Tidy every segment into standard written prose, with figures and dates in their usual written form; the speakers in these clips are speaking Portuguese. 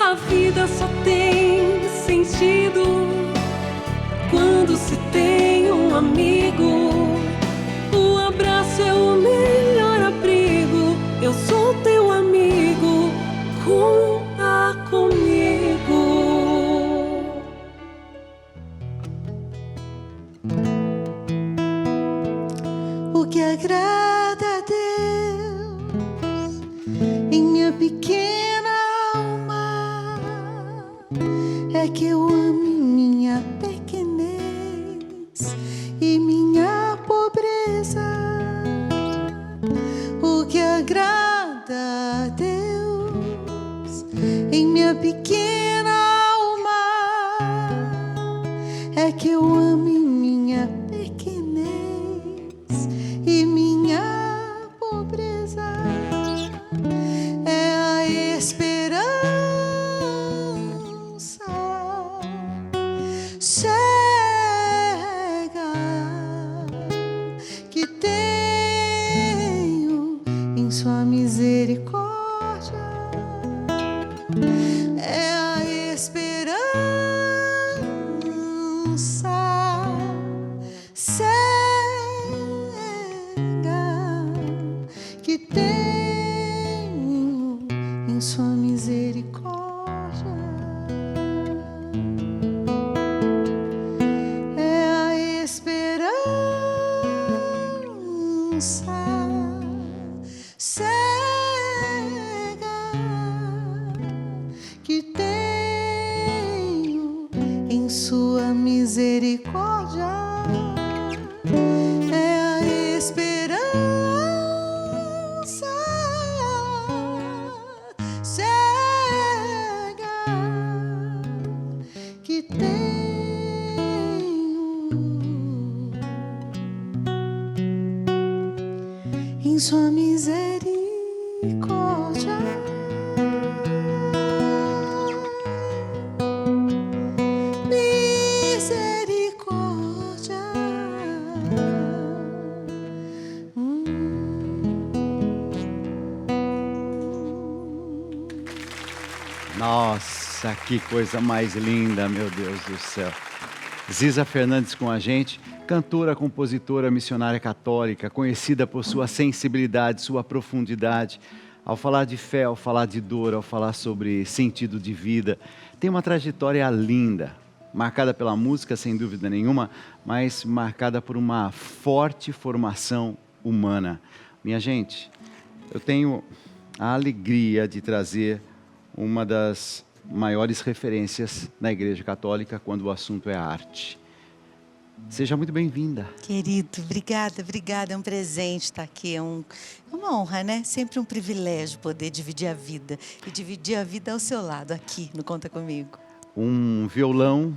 A vida só tem sentido quando se tem um amigo. O abraço é o melhor abrigo. Eu sou teu amigo, conta comigo. O que agrada a Deus em minha pequena alma é que eu ame minha pequenez e minha pobreza. O que agrada a Deus em minha pequena alma é que eu ame minha pequenez e minha pobreza. É a esperança cega que tenho em sua misericórdia. É a esperança cega que tenho em sua misericórdia. É a esperança cega que tenho em sua misericórdia. É a esperança cega que tenho em sua misericórdia. Misericórdia. Nossa, que coisa mais linda, meu Deus do céu. Ziza Fernandes com a gente, cantora, compositora, missionária católica, conhecida por sua sensibilidade, sua profundidade. Ao falar de fé, ao falar de dor, ao falar sobre sentido de vida, tem uma trajetória linda, marcada pela música, sem dúvida nenhuma, mas marcada por uma forte formação humana. Minha gente, eu tenho a alegria de trazer uma das maiores referências na Igreja Católica quando o assunto é arte. Seja muito bem-vinda. Querido, obrigada. É um presente estar aqui, é uma honra, né? Sempre um privilégio poder dividir a vida. E dividir a vida ao seu lado, aqui no Conta Comigo. Um violão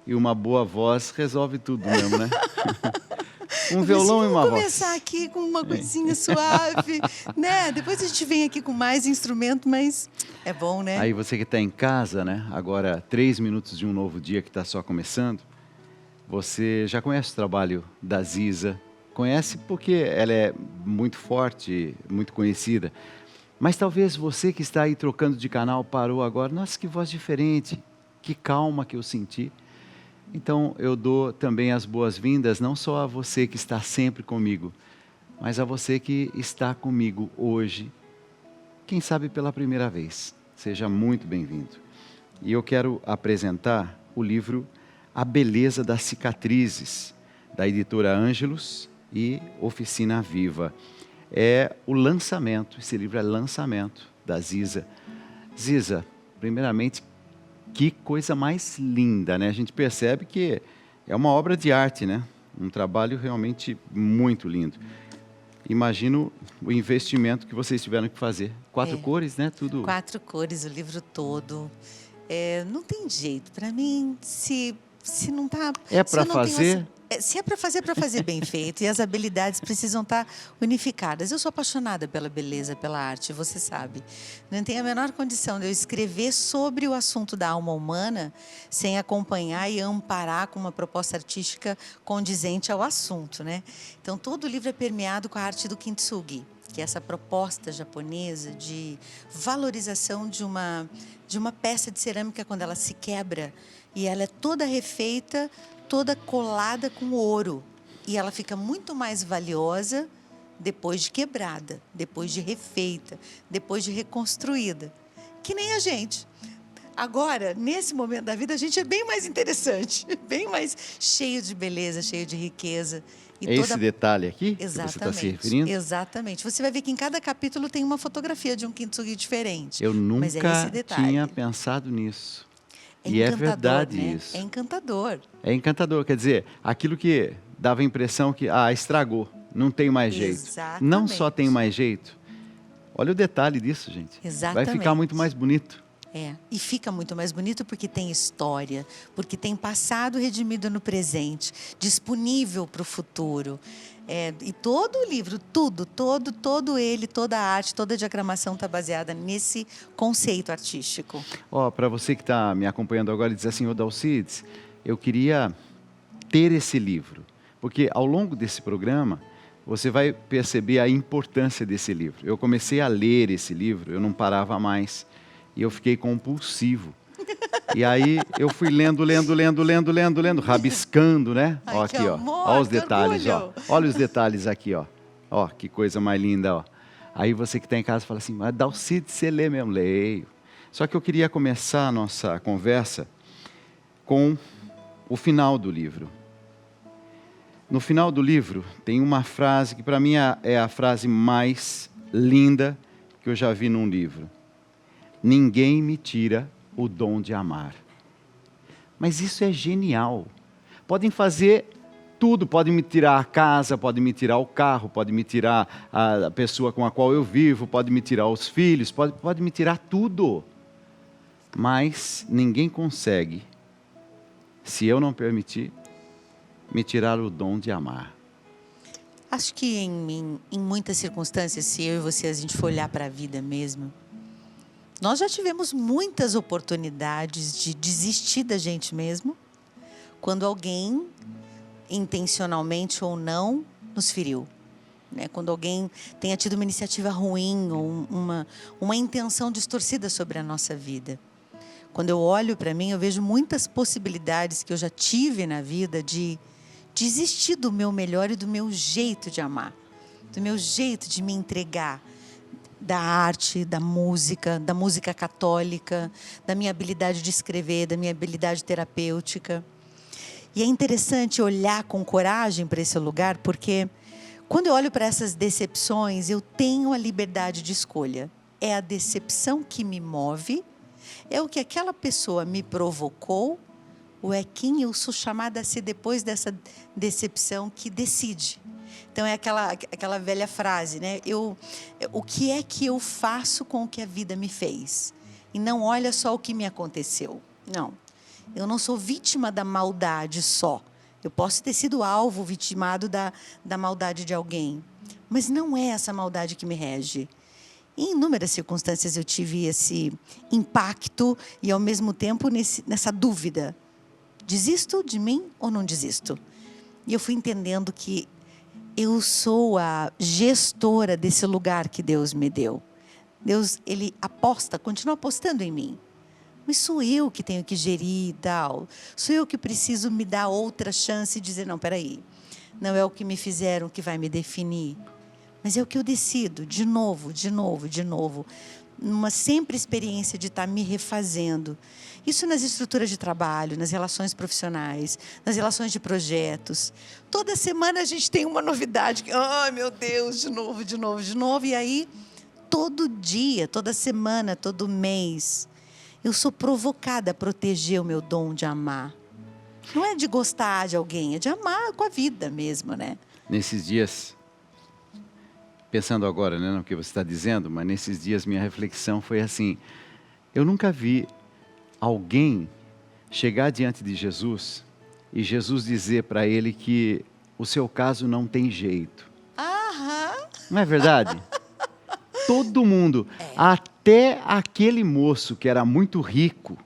e uma boa voz resolve tudo mesmo, né? Um violão e uma voz. Vamos começar aqui com uma coisinha suave, né? Depois a gente vem aqui com mais instrumento, mas é bom, né? Aí você que está em casa, né? Agora, 3 minutos de um novo dia que está só começando. Você já conhece o trabalho da Ziza, conhece porque ela é muito forte, muito conhecida. Mas talvez você que está aí trocando de canal parou agora, nossa, que voz diferente, que calma que eu senti. Então eu dou também as boas-vindas, não só a você que está sempre comigo, mas a você que está comigo hoje, quem sabe pela primeira vez. Seja muito bem-vindo. E eu quero apresentar o livro A Beleza das Cicatrizes, da editora Ângelos e Oficina Viva. É o lançamento, esse livro é lançamento da Ziza. Ziza, primeiramente, que coisa mais linda, né? A gente percebe que é uma obra de arte, né? Um trabalho realmente muito lindo. Imagino o investimento que vocês tiveram que fazer. 4 cores, né? Tudo. 4 cores, o livro todo. Não tem jeito. Para mim, se não tá... É para fazer? Se é para fazer bem feito. E as habilidades precisam estar unificadas. Eu sou apaixonada pela beleza, pela arte, você sabe. Não tenho a menor condição de eu escrever sobre o assunto da alma humana sem acompanhar e amparar com uma proposta artística condizente ao assunto, né? Então, todo o livro é permeado com a arte do Kintsugi. que é essa proposta japonesa de valorização de uma peça de cerâmica quando ela se quebra e ela é toda refeita, toda colada com ouro. E ela fica muito mais valiosa depois de quebrada, depois de refeita, depois de reconstruída. Que nem a gente. Agora, nesse momento da vida, a gente é bem mais interessante, bem mais cheio de beleza, cheio de riqueza. E esse detalhe aqui que você está se referindo? Exatamente. Você vai ver que em cada capítulo tem uma fotografia de um kintsugi diferente. Eu nunca mas é esse detalhe. tinha pensado nisso. E é verdade, né? Isso. É encantador. É encantador. Quer dizer, aquilo que dava a impressão que estragou, não tem mais jeito. Exatamente. Não só tem mais jeito. Olha o detalhe disso, gente. Exatamente. Vai ficar muito mais bonito. E fica muito mais bonito porque tem história, porque tem passado redimido no presente, disponível para o futuro. E todo o livro, todo ele, toda a arte, toda a diagramação está baseada nesse conceito artístico. Para você que está me acompanhando agora e diz assim, Dalcides, eu queria ter esse livro, porque ao longo desse programa você vai perceber a importância desse livro. Eu comecei a ler esse livro, eu não parava mais. E eu fiquei compulsivo. E aí eu fui lendo, rabiscando, né? Ai, aqui, amor, ó os detalhes, orgulho. Olha os detalhes aqui, ó. Ó, que coisa mais linda, ó. Aí você que está em casa fala assim, mas Dalcides, você lê mesmo? Leio. Só que eu queria começar a nossa conversa com o final do livro. No final do livro tem uma frase que para mim é a frase mais linda que eu já vi num livro. Ninguém me tira o dom de amar. Mas isso é genial. Podem fazer tudo, podem me tirar a casa, podem me tirar o carro, podem me tirar a pessoa com a qual eu vivo, podem me tirar os filhos, podem me tirar tudo. Mas ninguém consegue, se eu não permitir, me tirar o dom de amar. Acho que em muitas circunstâncias, se eu e você a gente for olhar para a vida mesmo, nós já tivemos muitas oportunidades de desistir da gente mesmo quando alguém, intencionalmente ou não, nos feriu. Né? Quando alguém tenha tido uma iniciativa ruim ou uma intenção distorcida sobre a nossa vida. Quando eu olho para mim, eu vejo muitas possibilidades que eu já tive na vida de desistir do meu melhor e do meu jeito de amar, do meu jeito de me entregar, da arte, da música católica, da minha habilidade de escrever, da minha habilidade terapêutica. E é interessante olhar com coragem para esse lugar, porque quando eu olho para essas decepções, eu tenho a liberdade de escolha. É a decepção que me move, é o que aquela pessoa me provocou, ou é quem eu sou chamada a ser depois dessa decepção que decide. Então, é aquela velha frase, né? O que é que eu faço com o que a vida me fez? E não olha só o que me aconteceu. Não, eu não sou vítima da maldade só. Eu posso ter sido alvo, vitimado da maldade de alguém. Mas não é essa maldade que me rege. Em inúmeras circunstâncias eu tive esse impacto e, ao mesmo tempo, nessa dúvida. Desisto de mim ou não desisto? E eu fui entendendo que eu sou a gestora desse lugar que Deus me deu. Deus, Ele continua apostando em mim. Mas sou eu que tenho que gerir e tal. Sou eu que preciso me dar outra chance e dizer, não, peraí. Não é o que me fizeram que vai me definir. Mas é o que eu decido, de novo. Numa sempre experiência de estar me refazendo. Isso nas estruturas de trabalho, nas relações profissionais, nas relações de projetos. Toda semana a gente tem uma novidade. Ai, meu Deus, de novo. E aí, todo dia, toda semana, todo mês, eu sou provocada a proteger o meu dom de amar. Não é de gostar de alguém, é de amar com a vida mesmo, né? Nesses dias, pensando agora, né, no que você está dizendo, mas nesses dias minha reflexão foi assim, eu nunca vi alguém chegar diante de Jesus e Jesus dizer para ele que o seu caso não tem jeito. Aham. Não é verdade? Todo mundo, até aquele moço que era muito rico.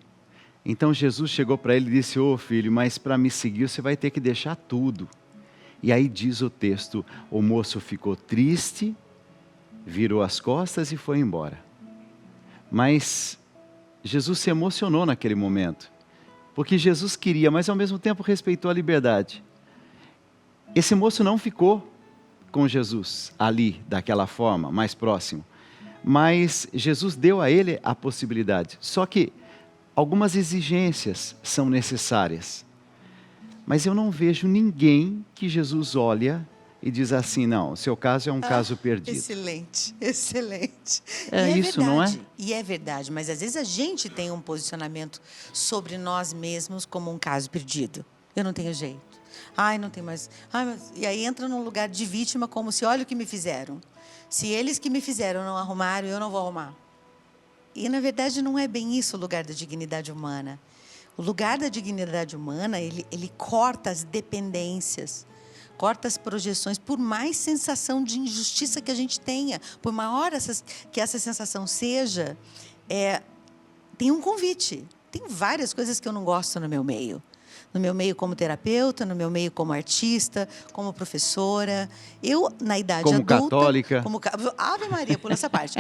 Então Jesus chegou para ele e disse, ô filho, mas para me seguir você vai ter que deixar tudo. E aí diz o texto, o moço ficou triste virou as costas e foi embora. Mas Jesus se emocionou naquele momento, porque Jesus queria, mas ao mesmo tempo respeitou a liberdade. Esse moço não ficou com Jesus ali, daquela forma, mais próximo. Mas Jesus deu a ele a possibilidade. Só que algumas exigências são necessárias. Mas eu não vejo ninguém que Jesus olha e diz assim, não, o seu caso é um caso perdido. Excelente, excelente. É isso, verdade, não é? E é verdade, mas às vezes a gente tem um posicionamento sobre nós mesmos como um caso perdido. Eu não tenho jeito. Ai, não tem mais. Ai, e aí entra num lugar de vítima como se, olha o que me fizeram. Se eles que me fizeram não arrumaram, eu não vou arrumar. E, na verdade, não é bem isso o lugar da dignidade humana. O lugar da dignidade humana, ele corta as dependências, corta as projeções, por mais sensação de injustiça que a gente tenha, por maior que essa sensação seja, tem um convite. Tem várias coisas que eu não gosto no meu meio. No meu meio como terapeuta, no meu meio como artista, como professora. Eu, na idade como adulta... Católica. Ave Maria, por essa parte.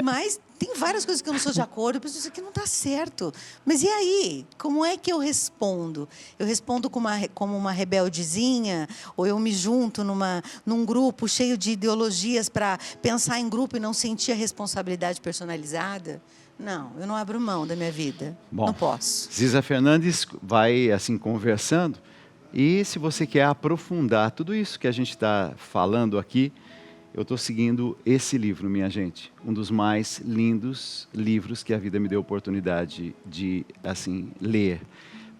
Mas tem várias coisas que eu não sou de acordo. Eu penso, isso aqui não está certo. Mas e aí? Como é que eu respondo? Eu respondo como uma rebeldezinha? Ou eu me junto num grupo cheio de ideologias para pensar em grupo e não sentir a responsabilidade personalizada? Não, eu não abro mão da minha vida. Bom, não posso. Ziza Fernandes vai assim conversando, e se você quer aprofundar tudo isso que a gente está falando aqui, eu estou seguindo esse livro, minha gente. Um dos mais lindos livros que a vida me deu oportunidade de assim ler.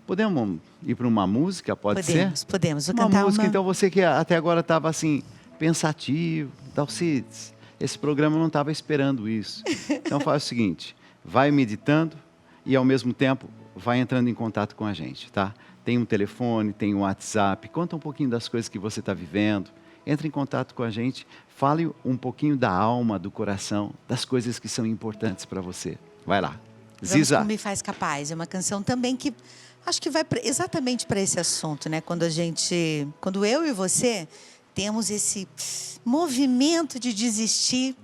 Podemos ir para uma música, pode ser? Podemos. Vou uma cantar música, uma... então você que até agora estava assim, pensativo, Dalcides, esse programa não estava esperando isso. Então faz o seguinte... Vai meditando e, ao mesmo tempo, vai entrando em contato com a gente, tá? Tem um telefone, tem um WhatsApp, conta um pouquinho das coisas que você está vivendo, entre em contato com a gente, fale um pouquinho da alma, do coração, das coisas que são importantes para você. Vai lá. Ziza. Vamos com Me Faz Capaz. É uma canção também que acho que vai exatamente para esse assunto, né? Quando eu e você temos esse movimento de desistir.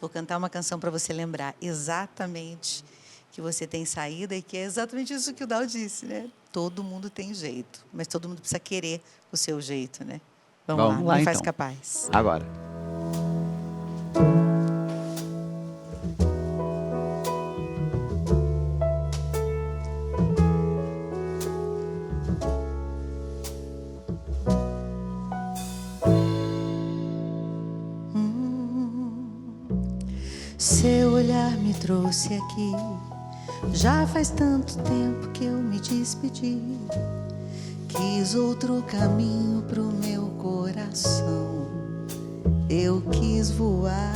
Vou cantar uma canção para você lembrar exatamente que você tem saída e que é exatamente isso que o Dal disse, né? Todo mundo tem jeito, mas todo mundo precisa querer o seu jeito, né? Vamos lá, Me Faz então. Capaz. Agora. Seu olhar me trouxe aqui. Já faz tanto tempo que eu me despedi. Quis outro caminho pro meu coração. Eu quis voar.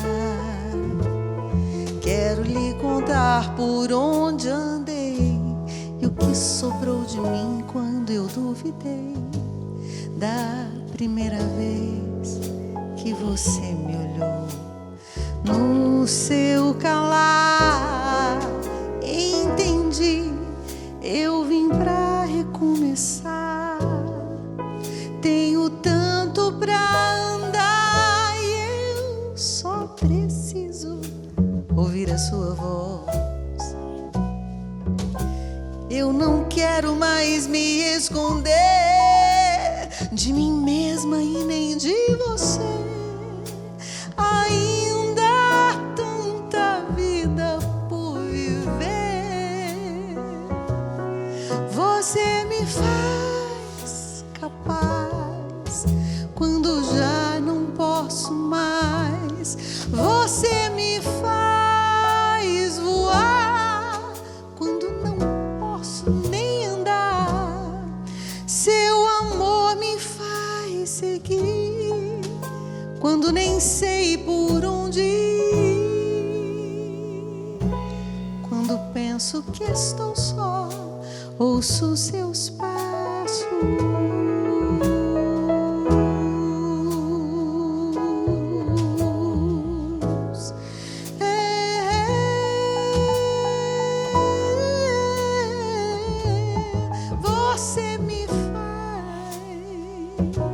Quero lhe contar por onde andei e o que sobrou de mim quando eu duvidei da primeira vez que você me olhou. No seu calar, entendi, eu vim pra recomeçar. Tenho tanto pra andar e eu só preciso ouvir a sua voz. Eu não quero mais me esconder de mim mesma e nem de você. Ainda há tanta vida por viver. Você me faz capaz quando já não posso mais. Você me faz voar quando não posso nem andar. Seu amor me faz seguir quando nem sei por onde ir. Quando penso que estou só, ouço seus passos. Você me faz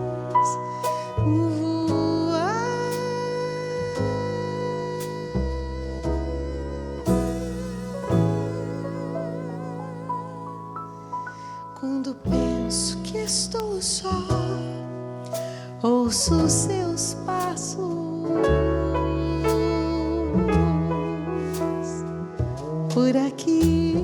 voar. Quando penso que estou só, ouço seus passos por aqui.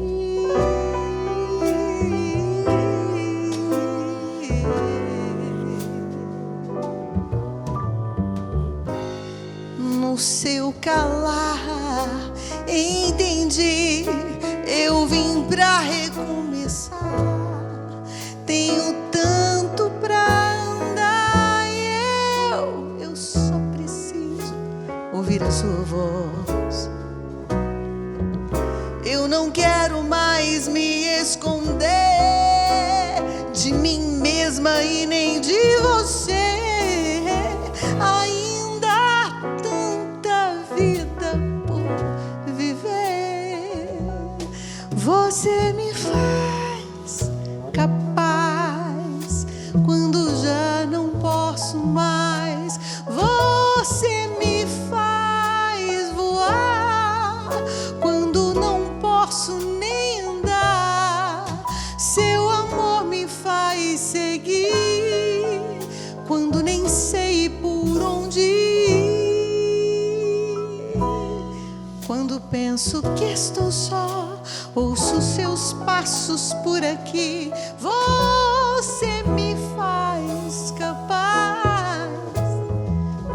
No seu calar entendi, eu vim pra recomeçar. Tenho tanto pra andar e eu só preciso ouvir a sua voz. Eu não quero mais me esconder de mim mesma e nem de você. Ainda há tanta vida por viver. Você me faz capaz quando já não posso mais. Você me faz voar quando não posso nem andar. Seu amor me faz seguir quando nem sei por onde ir. Quando penso que estou só, ouço seus passos por aqui. Você me faz capaz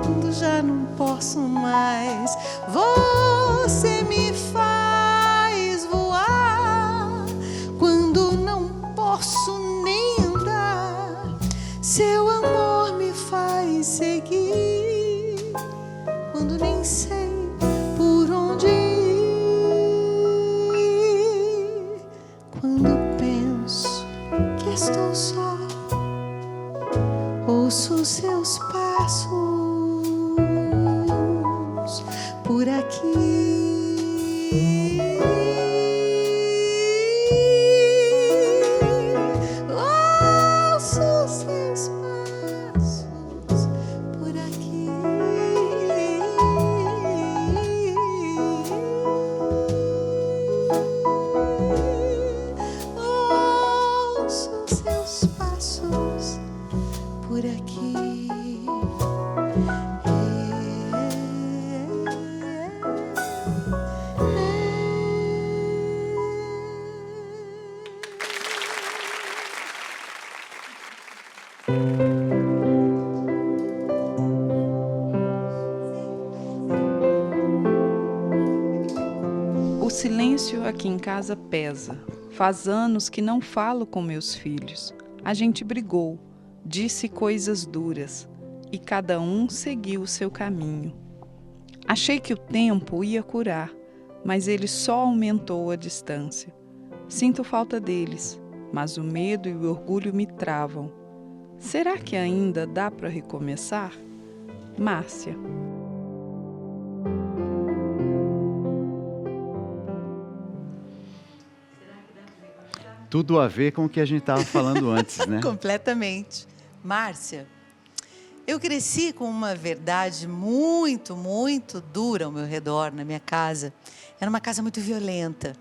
quando já não posso mais. Você me faz voar quando não posso nem andar. Seu amor me faz seguir quando nem sei por onde ir. Quando penso que estou só, ouço seus passos por aqui. Ouço seus passos por aqui. Ouço seus passos por aqui. O silêncio aqui em casa pesa. Faz anos que não falo com meus filhos. A gente brigou, disse coisas duras e cada um seguiu o seu caminho. Achei que o tempo ia curar, mas ele só aumentou a distância. Sinto falta deles, mas o medo e o orgulho me travam. Será que ainda dá para recomeçar? Márcia. Tudo a ver com o que a gente estava falando antes, né? Completamente. Márcia, eu cresci com uma verdade muito, muito dura ao meu redor, na minha casa. Era uma casa muito violenta.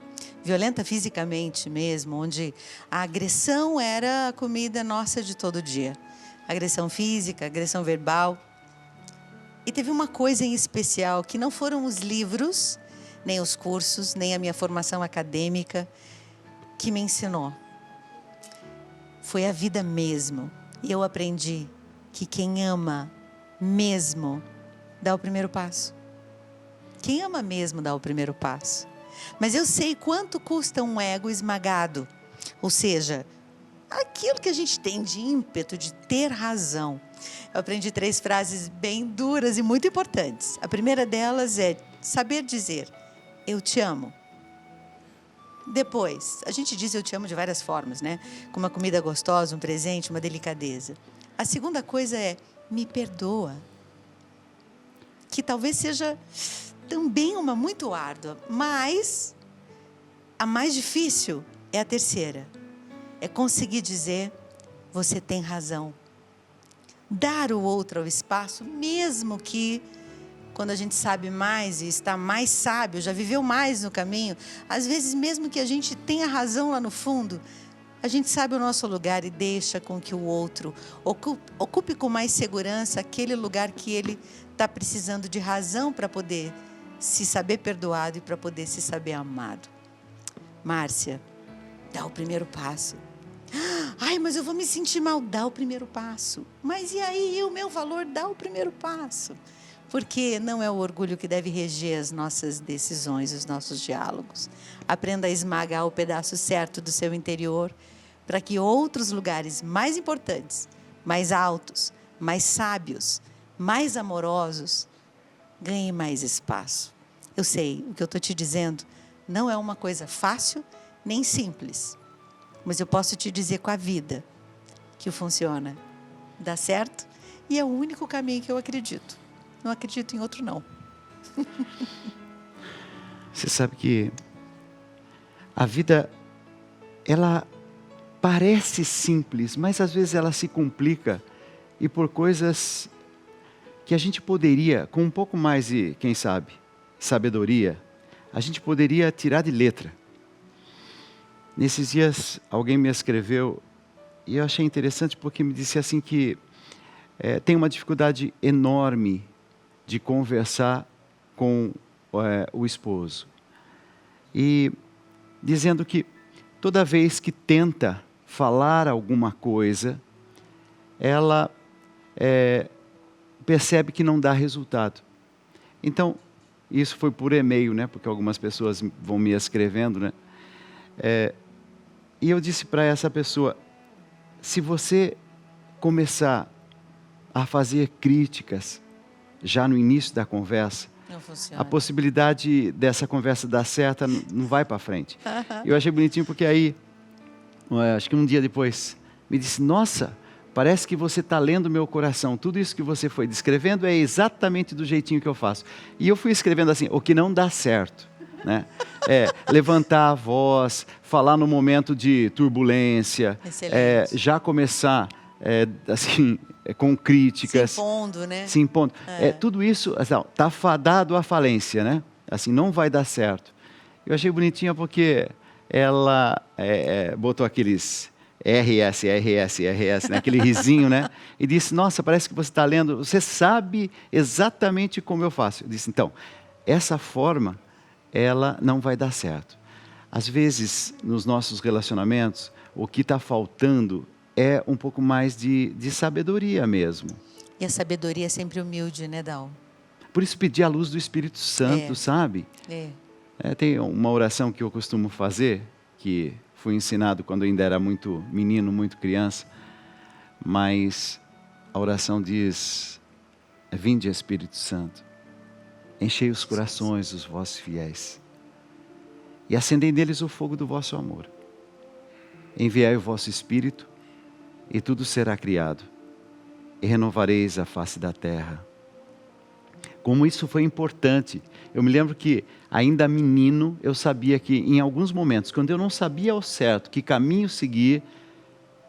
Violenta fisicamente mesmo, onde a agressão era a comida nossa de todo dia. Agressão física, agressão verbal. E teve uma coisa em especial, que não foram os livros, nem os cursos, nem a minha formação acadêmica, que me ensinou. Foi a vida mesmo. E eu aprendi que quem ama mesmo dá o primeiro passo. Quem ama mesmo dá o primeiro passo. Mas eu sei quanto custa um ego esmagado. Ou seja, aquilo que a gente tem de ímpeto, de ter razão. Eu aprendi 3 frases bem duras e muito importantes. A primeira delas é saber dizer, eu te amo. Depois, a gente diz eu te amo de várias formas, né? Com uma comida gostosa, um presente, uma delicadeza. A segunda coisa é, me perdoa. Que talvez seja também uma muito árdua, mas a mais difícil é a terceira. É conseguir dizer, você tem razão. Dar o outro ao espaço, mesmo que quando a gente sabe mais e está mais sábio, já viveu mais no caminho, às vezes mesmo que a gente tenha razão lá no fundo, A gente sabe o nosso lugar e deixa com que o outro ocupe com mais segurança aquele lugar que ele está precisando de razão para poder se saber perdoado e para poder se saber amado. Márcia, dá o primeiro passo. Ai, mas eu vou me sentir mal. Dá o primeiro passo. Mas e aí, o meu valor? Dá o primeiro passo. Porque não é o orgulho que deve reger as nossas decisões, os nossos diálogos. Aprenda a esmagar o pedaço certo do seu interior para que outros lugares mais importantes, mais altos, mais sábios, mais amorosos, ganhem mais espaço. Eu sei, o que eu estou te dizendo não é uma coisa fácil nem simples. Mas eu posso te dizer com a vida que funciona, dá certo e é o único caminho que eu acredito. Não acredito em outro, não. Você sabe que a vida, ela parece simples, mas às vezes ela se complica e por coisas que a gente poderia, com um pouco mais de, quem sabe, sabedoria, a gente poderia tirar de letra. Nesses dias, alguém me escreveu e eu achei interessante porque me disse assim que tem uma dificuldade enorme de conversar com o esposo. E dizendo que toda vez que tenta falar alguma coisa, ela percebe que não dá resultado. Então, isso foi por e-mail, né? Porque algumas pessoas vão me escrevendo, né? E eu disse para essa pessoa, se você começar a fazer críticas já no início da conversa, a possibilidade dessa conversa dar certa não vai para frente. Eu achei bonitinho porque aí, acho que um dia depois, me disse, nossa, parece que você está lendo meu coração. Tudo isso que você foi descrevendo é exatamente do jeitinho que eu faço. E eu fui escrevendo assim, o que não dá certo, né? Levantar a voz, falar no momento de turbulência, já começar assim, com críticas. Se impondo, né? Se impondo. Tudo isso está fadado à falência, né? Assim, não vai dar certo. Eu achei bonitinha porque ela botou aqueles RS, né? Aquele risinho, né? E disse, nossa, parece que você está lendo, você sabe exatamente como eu faço. Eu disse, então, essa forma, ela não vai dar certo. Às vezes, nos nossos relacionamentos, o que está faltando é um pouco mais de sabedoria mesmo. E a sabedoria é sempre humilde, né, Dal? Por isso pedir a luz do Espírito Santo, sabe? Tem uma oração que eu costumo fazer, que fui ensinado quando eu ainda era muito menino, muito criança, mas a oração diz, vinde Espírito Santo, enchei os corações dos vossos fiéis e acendei neles o fogo do vosso amor. Enviai o vosso Espírito e tudo será criado e renovareis a face da terra. Como isso foi importante. Eu me lembro que ainda menino eu sabia que em alguns momentos, quando eu não sabia ao certo que caminho seguir,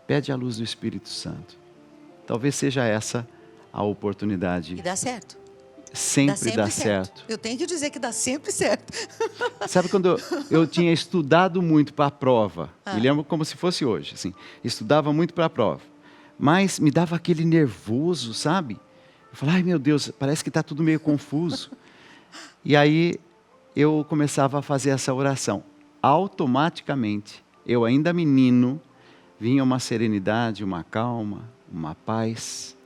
pede a luz do Espírito Santo. Talvez seja essa a oportunidade. E dá certo. Sempre dá certo. Eu tenho que dizer que dá sempre certo. Sabe quando eu tinha estudado muito para a prova? Me lembro como se fosse hoje. Assim, estudava muito para a prova. Mas me dava aquele nervoso, sabe? Eu falava, ai meu Deus, parece que está tudo meio confuso. E aí eu começava a fazer essa oração. Automaticamente, eu ainda menino, vinha uma serenidade, uma calma, uma paz.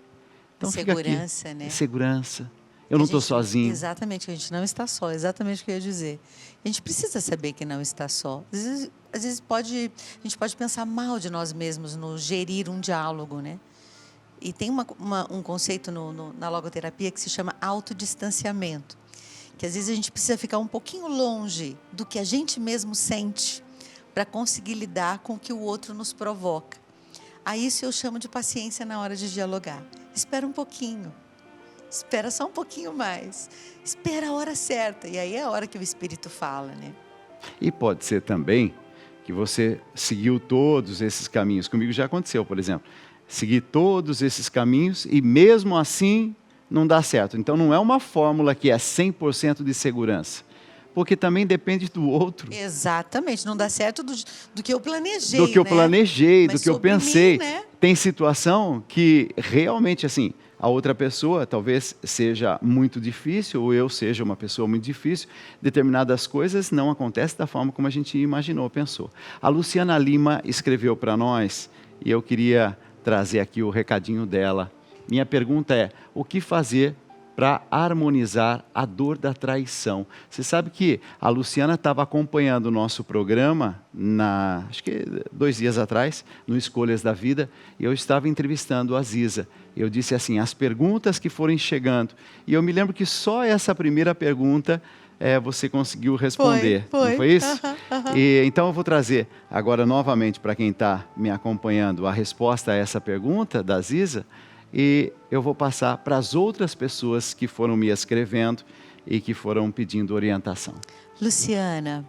Então, segurança, né? Segurança. Eu não estou sozinho. Exatamente, a gente não está só, exatamente o que eu ia dizer. A gente precisa saber que não está só. Às vezes a gente pode pensar mal de nós mesmos no gerir um diálogo, né? E tem um conceito na logoterapia que se chama autodistanciamento. Que às vezes a gente precisa ficar um pouquinho longe do que a gente mesmo sente para conseguir lidar com o que o outro nos provoca. A isso eu chamo de paciência na hora de dialogar. Espera um pouquinho. Espera só um pouquinho mais. Espera a hora certa. E aí é a hora que o Espírito fala, né? E pode ser também que você seguiu todos esses caminhos. Comigo já aconteceu, por exemplo. Segui todos esses caminhos e mesmo assim não dá certo. Então não é uma fórmula que é 100% de segurança. porque também depende do outro. Exatamente, não dá certo do que eu planejei. Do que eu planejei, Mas do que eu sobre pensei. mim, né? Tem situação que realmente, assim, a outra pessoa talvez seja muito difícil, ou eu seja uma pessoa muito difícil, determinadas coisas não acontecem da forma como a gente imaginou, pensou. A Luciana Lima escreveu para nós, e eu queria trazer aqui o recadinho dela. Minha pergunta é, o que fazer para harmonizar a dor da traição? Você sabe que a Luciana estava acompanhando o nosso programa, acho que 2 dias atrás, no Escolhas da Vida, e eu estava entrevistando a Ziza. Eu disse assim, as perguntas que forem chegando, e eu me lembro que só essa primeira pergunta você conseguiu responder. Foi. Não foi isso? E, então eu vou trazer agora novamente para quem está me acompanhando a resposta a essa pergunta da Ziza, e eu vou passar para as outras pessoas que foram me escrevendo e que foram pedindo orientação. Luciana,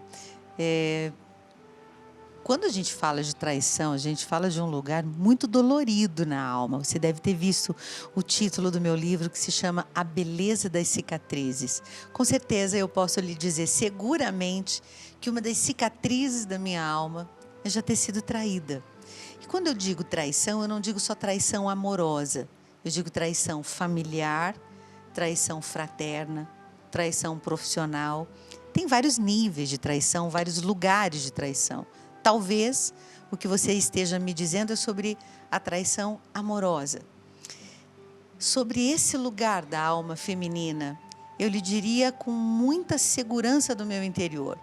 quando a gente fala de traição, a gente fala de um lugar muito dolorido na alma. Você deve ter visto o título do meu livro, que se chama A Beleza das Cicatrizes. Com certeza eu posso lhe dizer seguramente que uma das cicatrizes da minha alma é já ter sido traída. E quando eu digo traição, eu não digo só traição amorosa. Eu digo traição familiar, traição fraterna, traição profissional. Tem vários níveis de traição, vários lugares de traição. Talvez o que você esteja me dizendo é sobre a traição amorosa. Sobre esse lugar da alma feminina, eu lhe diria com muita segurança do meu interior.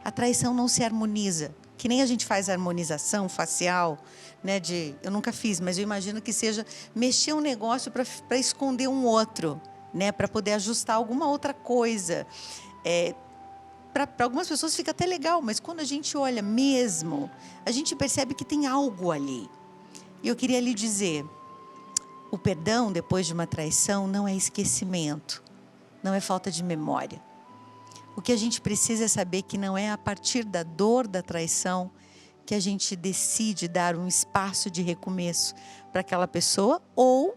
A traição não se harmoniza. Que nem a gente faz harmonização facial, né? Eu nunca fiz, mas eu imagino que seja mexer um negócio para esconder um outro, né? Para poder ajustar alguma outra coisa. Para algumas pessoas fica até legal, mas quando a gente olha mesmo, a gente percebe que tem algo ali. E eu queria lhe dizer, o perdão depois de uma traição não é esquecimento, não é falta de memória. O que a gente precisa é saber que não é a partir da dor da traição que a gente decide dar um espaço de recomeço para aquela pessoa, ou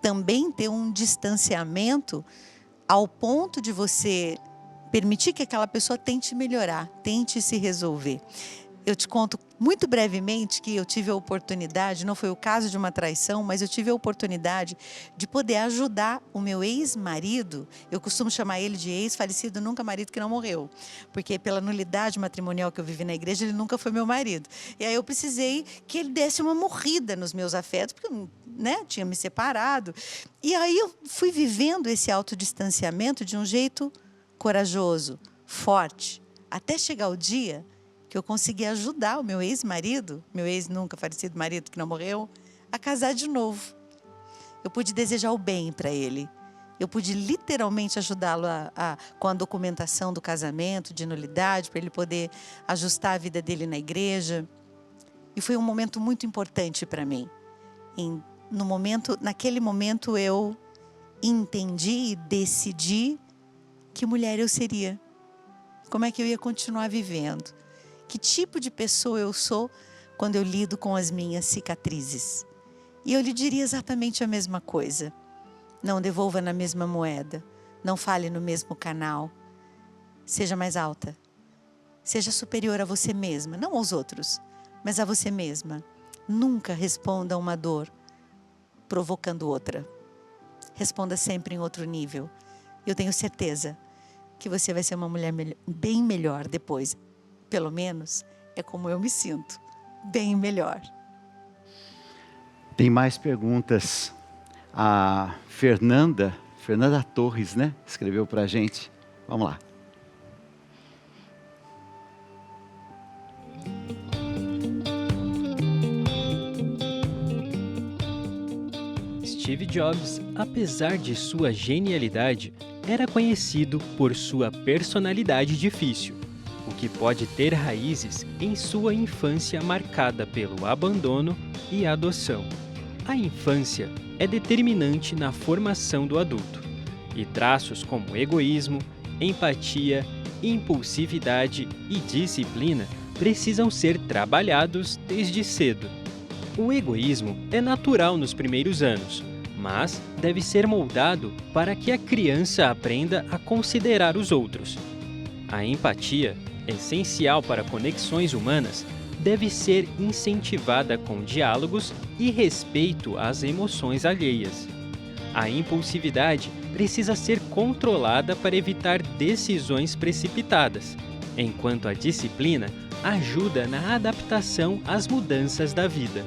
também ter um distanciamento ao ponto de você permitir que aquela pessoa tente melhorar, tente se resolver. Eu te conto muito brevemente que eu tive a oportunidade, não foi o caso de uma traição, mas eu tive a oportunidade de poder ajudar o meu ex-marido. Eu costumo chamar ele de ex-falecido, nunca marido que não morreu. Porque pela nulidade matrimonial que eu vivi na igreja, ele nunca foi meu marido. E aí eu precisei que ele desse uma morrida nos meus afetos, porque eu, tinha me separado. E aí eu fui vivendo esse autodistanciamento de um jeito corajoso, forte, até chegar o dia que eu consegui ajudar o meu ex-marido, meu ex-nunca falecido marido que não morreu, a casar de novo. Eu pude desejar o bem para ele. Eu pude literalmente ajudá-lo com a documentação do casamento, de nulidade, para ele poder ajustar a vida dele na igreja. E foi um momento muito importante para mim. Naquele momento eu entendi e decidi que mulher eu seria. Como é que eu ia continuar vivendo? Que tipo de pessoa eu sou quando eu lido com as minhas cicatrizes? E eu lhe diria exatamente a mesma coisa. Não devolva na mesma moeda. Não fale no mesmo canal. Seja mais alta. Seja superior a você mesma. Não aos outros, mas a você mesma. Nunca responda a uma dor provocando outra. Responda sempre em outro nível. Eu tenho certeza que você vai ser uma mulher bem melhor depois. Pelo menos é como eu me sinto, bem melhor. Tem mais perguntas. A Fernanda Torres, né? Escreveu para a gente. Vamos lá. Steve Jobs, apesar de sua genialidade, era conhecido por sua personalidade difícil, o que pode ter raízes em sua infância marcada pelo abandono e adoção. A infância é determinante na formação do adulto, e traços como egoísmo, empatia, impulsividade e disciplina precisam ser trabalhados desde cedo. O egoísmo é natural nos primeiros anos, mas deve ser moldado para que a criança aprenda a considerar os outros. A empatia, essencial para conexões humanas, deve ser incentivada com diálogos e respeito às emoções alheias. A impulsividade precisa ser controlada para evitar decisões precipitadas, enquanto a disciplina ajuda na adaptação às mudanças da vida.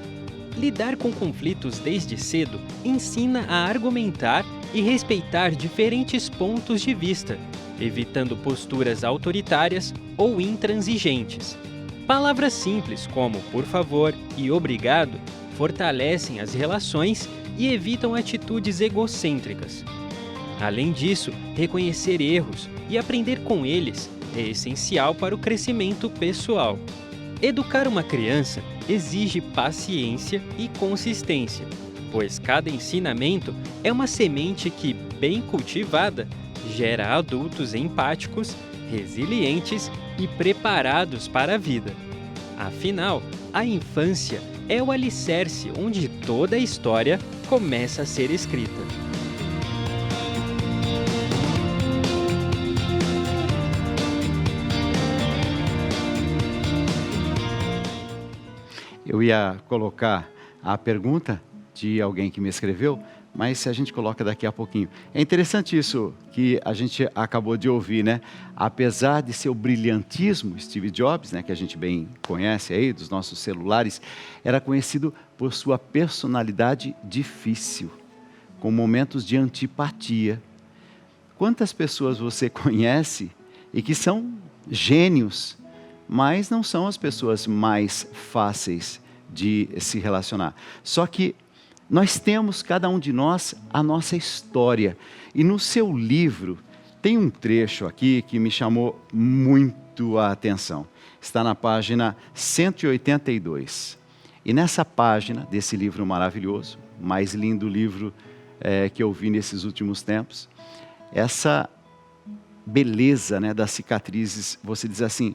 Lidar com conflitos desde cedo ensina a argumentar e respeitar diferentes pontos de vista, evitando posturas autoritárias ou intransigentes. Palavras simples como por favor e obrigado fortalecem as relações e evitam atitudes egocêntricas. Além disso, reconhecer erros e aprender com eles é essencial para o crescimento pessoal. Educar uma criança exige paciência e consistência, pois cada ensinamento é uma semente que, bem cultivada, gera adultos empáticos, resilientes e preparados para a vida. Afinal, a infância é o alicerce onde toda a história começa a ser escrita. Eu ia colocar a pergunta de alguém que me escreveu, mas a gente coloca daqui a pouquinho. É interessante isso que a gente acabou de ouvir, né? Apesar de seu brilhantismo, Steve Jobs, né, que a gente bem conhece aí, dos nossos celulares, era conhecido por sua personalidade difícil, com momentos de antipatia. Quantas pessoas você conhece e que são gênios, mas não são as pessoas mais fáceis de se relacionar? Só que nós temos, cada um de nós, a nossa história. E no seu livro, tem um trecho aqui que me chamou muito a atenção. Está na página 182. E nessa página desse livro maravilhoso, mais lindo livro que eu vi nesses últimos tempos, essa beleza, né, das cicatrizes, você diz assim: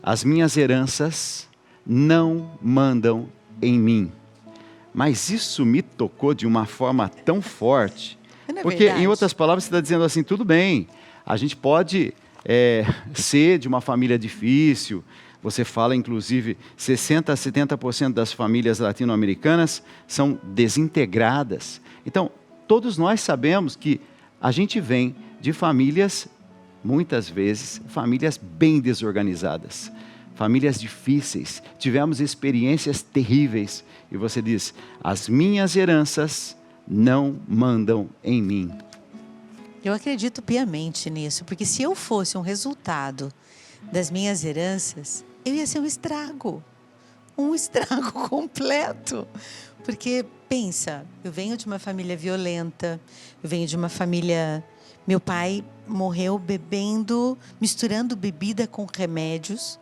as minhas heranças não mandam em mim. Mas isso me tocou de uma forma tão forte, porque, em outras palavras, você está dizendo assim, tudo bem, a gente pode ser de uma família difícil. Você fala, inclusive, 60% a 70% das famílias latino-americanas são desintegradas. Então, todos nós sabemos que a gente vem de famílias, muitas vezes, famílias bem desorganizadas, famílias difíceis, tivemos experiências terríveis. E você diz, as minhas heranças não mandam em mim. Eu acredito piamente nisso, porque se eu fosse um resultado das minhas heranças, eu ia ser um estrago completo. Porque, pensa, eu venho de uma família violenta, eu venho de uma família... Meu pai morreu bebendo, misturando bebida com remédios.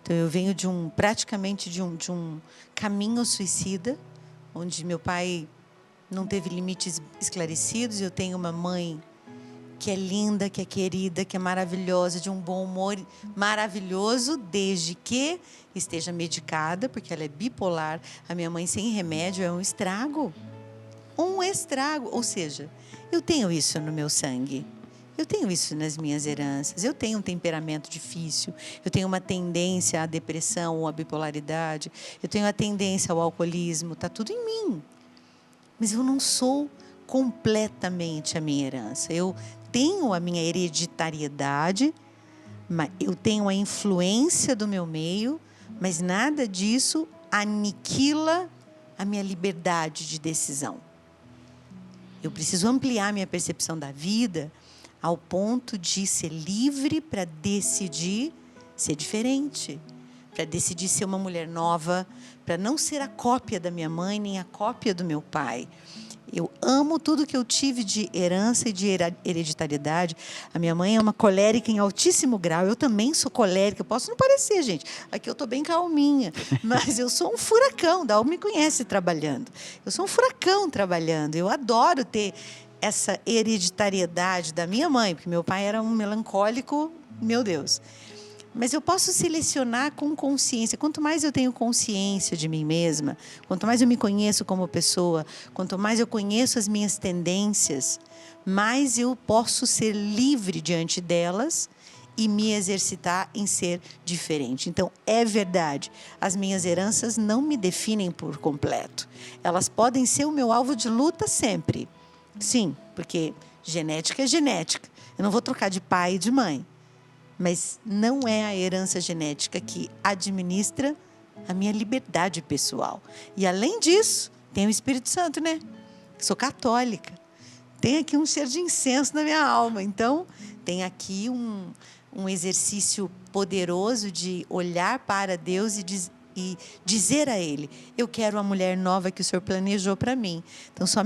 Então, eu venho praticamente de um caminho suicida, onde meu pai não teve limites esclarecidos. Eu tenho uma mãe que é linda, que é querida, que é maravilhosa, de um bom humor maravilhoso, desde que esteja medicada, porque ela é bipolar. A minha mãe sem remédio é um estrago. Ou seja, eu tenho isso no meu sangue. Eu tenho isso nas minhas heranças. Eu tenho um temperamento difícil. Eu tenho uma tendência à depressão ou à bipolaridade. Eu tenho a tendência ao alcoolismo. Está tudo em mim. Mas eu não sou completamente a minha herança. Eu tenho a minha hereditariedade, eu tenho a influência do meu meio, mas nada disso aniquila a minha liberdade de decisão. Eu preciso ampliar minha percepção da vida ao ponto de ser livre para decidir ser diferente, para decidir ser uma mulher nova, para não ser a cópia da minha mãe nem a cópia do meu pai. Eu amo tudo que eu tive de herança e de hereditariedade. A minha mãe é uma colérica em altíssimo grau. Eu também sou colérica. Eu posso não parecer, gente. Aqui eu estou bem calminha. Mas eu sou um furacão. Daú me conhece trabalhando. Eu sou um furacão trabalhando. Eu adoro ter essa hereditariedade da minha mãe, porque meu pai era um melancólico, meu Deus. Mas eu posso selecionar com consciência. Quanto mais eu tenho consciência de mim mesma, quanto mais eu me conheço como pessoa, quanto mais eu conheço as minhas tendências, mais eu posso ser livre diante delas e me exercitar em ser diferente. Então, é verdade, as minhas heranças não me definem por completo. Elas podem ser o meu alvo de luta sempre. Sim, porque genética é genética. Eu não vou trocar de pai e de mãe. Mas não é a herança genética que administra a minha liberdade pessoal. E, além disso, tem o Espírito Santo, né? Sou católica. Tem aqui um cheiro de incenso na minha alma. Então, tem aqui um exercício poderoso de olhar para Deus e dizer a Ele: eu quero a mulher nova que o Senhor planejou para mim. Então, só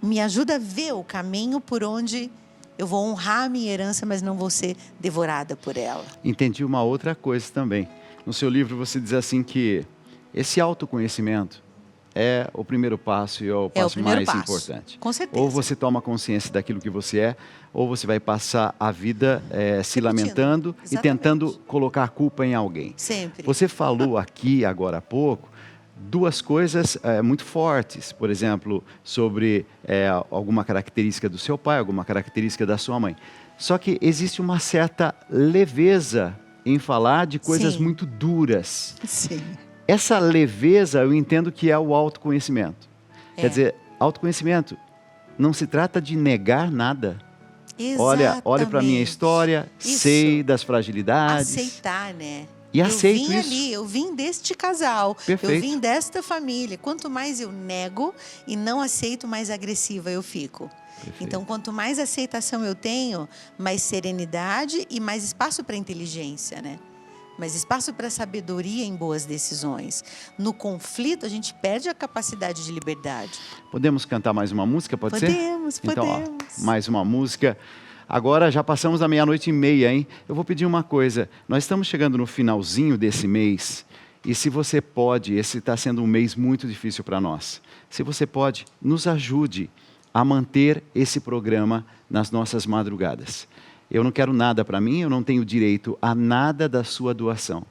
me ajuda a ver o caminho por onde eu vou honrar a minha herança, mas não vou ser devorada por ela. Entendi uma outra coisa também. No seu livro você diz assim que esse autoconhecimento é o primeiro passo e é o passo mais importante. Com certeza. Ou você toma consciência daquilo que você é, ou você vai passar a vida se lamentando e tentando colocar a culpa em alguém. Sempre. Você falou aqui agora há pouco duas coisas muito fortes, por exemplo, sobre alguma característica do seu pai, alguma característica da sua mãe. Só que existe uma certa leveza em falar de coisas Sim. muito duras. Sim. Essa leveza eu entendo que é o autoconhecimento. Quer dizer, autoconhecimento não se trata de negar nada. Exatamente. Olha para a minha história, sei das fragilidades. Aceitar, né? E aceito isso. Eu vim deste casal, Perfeito. eu vim desta família. Quanto mais eu nego e não aceito, mais agressiva eu fico. Perfeito. Então, quanto mais aceitação eu tenho, mais serenidade e mais espaço para inteligência, né? Mais espaço para sabedoria em boas decisões. No conflito, a gente perde a capacidade de liberdade. Podemos cantar mais uma música, pode ser? Podemos. Então, mais uma música. Agora já passamos da 00:30, hein? Eu vou pedir uma coisa. Nós estamos chegando no finalzinho desse mês. E se você pode, esse está sendo um mês muito difícil para nós. Se você pode, nos ajude a manter esse programa nas nossas madrugadas. Eu não quero nada para mim, eu não tenho direito a nada da sua doação.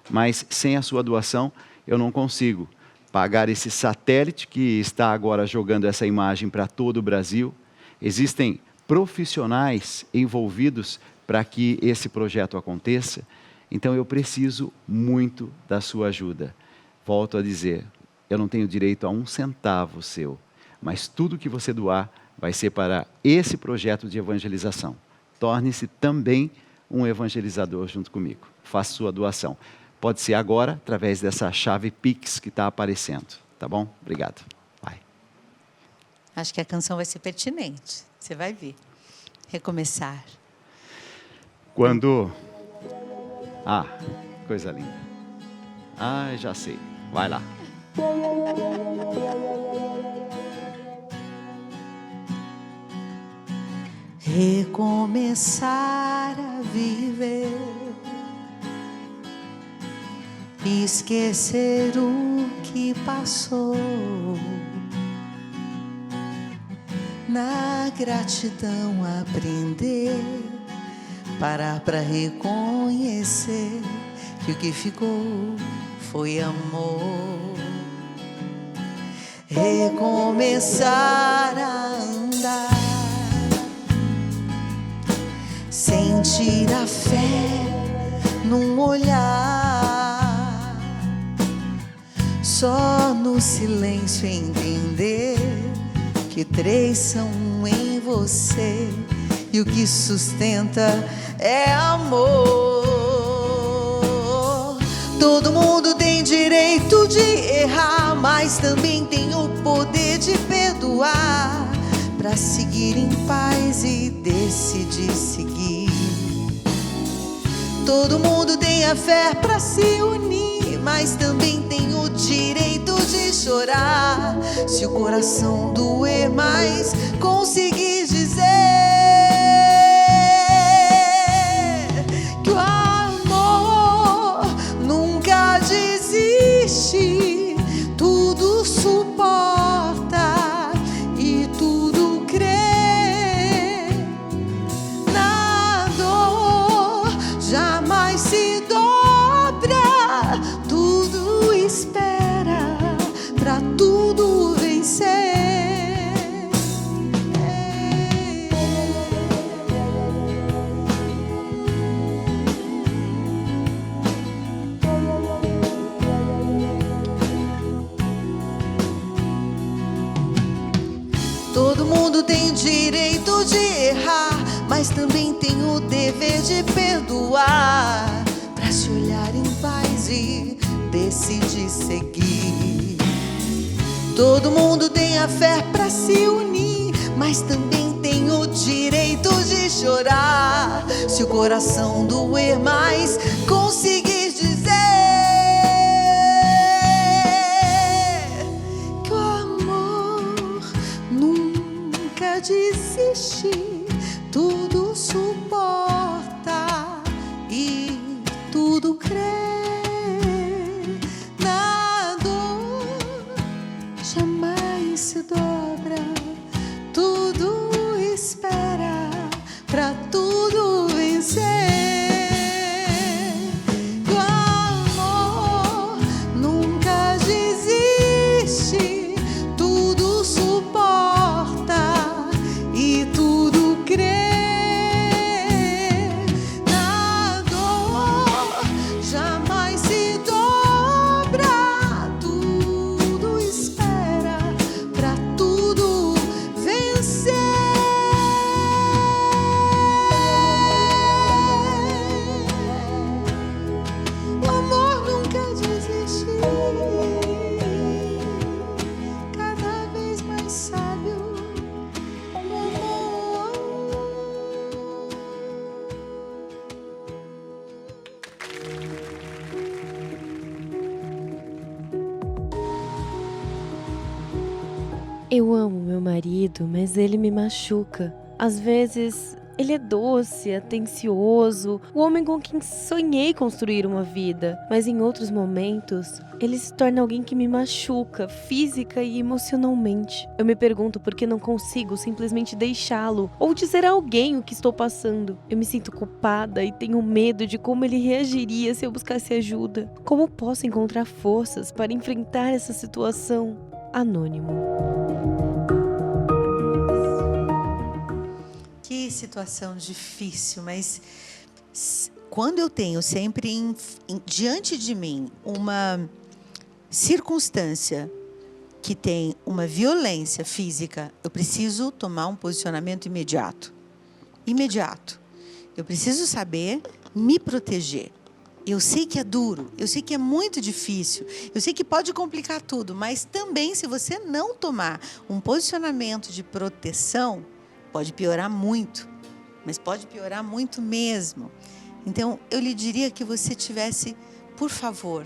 Mas sem a sua doação, eu não consigo pagar esse satélite que está agora jogando essa imagem para todo o Brasil. Existem profissionais envolvidos para que esse projeto aconteça. Então eu preciso muito da sua ajuda. Volto a dizer, eu não tenho direito a 1 centavo seu, mas tudo que você doar vai ser para esse projeto de evangelização. Torne-se também um evangelizador junto comigo. Faça sua doação. Pode ser agora, através dessa chave Pix que está aparecendo. Tá bom? Obrigado. Vai. Acho que a canção vai ser pertinente. Você vai ver. Recomeçar. Quando... Ah, coisa linda. Ah, já sei. Vai lá. Recomeçar a viver, esquecer o que passou, na gratidão aprender, parar para reconhecer que o que ficou foi amor. Recomeçar a andar, sentir a fé num olhar, só no silêncio entender que 3 são um em você e o que sustenta é amor. Todo mundo tem direito de errar, mas também tem o poder de perdoar, para seguir em paz e decidir seguir. Todo mundo tem a fé para se unir, mas também tem o direito de chorar, se o coração doer, mas conseguir dizer que o amor nunca desiste, tudo suporta e tudo crê. Na dor jamais se dobra, tudo espera, pra tudo vencer. Todo mundo tem direito de errar, mas também tem o dever de perdoar, pra se olhar em paz e decidir seguir. Todo mundo tem a fé pra se unir, mas também tem o direito de chorar, se o coração doer mais, conseguir dizer que o amor nunca desiste, tudo suporta e tudo crê. Na dor jamais se dobra, tudo espera pra tudo vencer. O amor nunca desiste, tudo suporta e tudo crê. Na dor jamais se dobra, tudo espera pra tudo vencer. O amor nunca desiste, cada vez mais sábio. O amor. Eu amo meu marido, mas ele me machuca. Às vezes, ele é doce, atencioso, o homem com quem sonhei construir uma vida. Mas em outros momentos, ele se torna alguém que me machuca, física e emocionalmente. Eu me pergunto por que não consigo simplesmente deixá-lo ou dizer a alguém o que estou passando. Eu me sinto culpada e tenho medo de como ele reagiria se eu buscasse ajuda. Como posso encontrar forças para enfrentar essa situação? Anônimo. Que situação difícil, mas quando eu tenho sempre diante de mim uma circunstância que tem uma violência física, eu preciso tomar um posicionamento imediato. Imediato. Eu preciso saber me proteger. Eu sei que é duro, eu sei que é muito difícil, eu sei que pode complicar tudo, mas também se você não tomar um posicionamento de proteção, pode piorar muito, mas pode piorar muito mesmo. Então, eu lhe diria que você tivesse, por favor,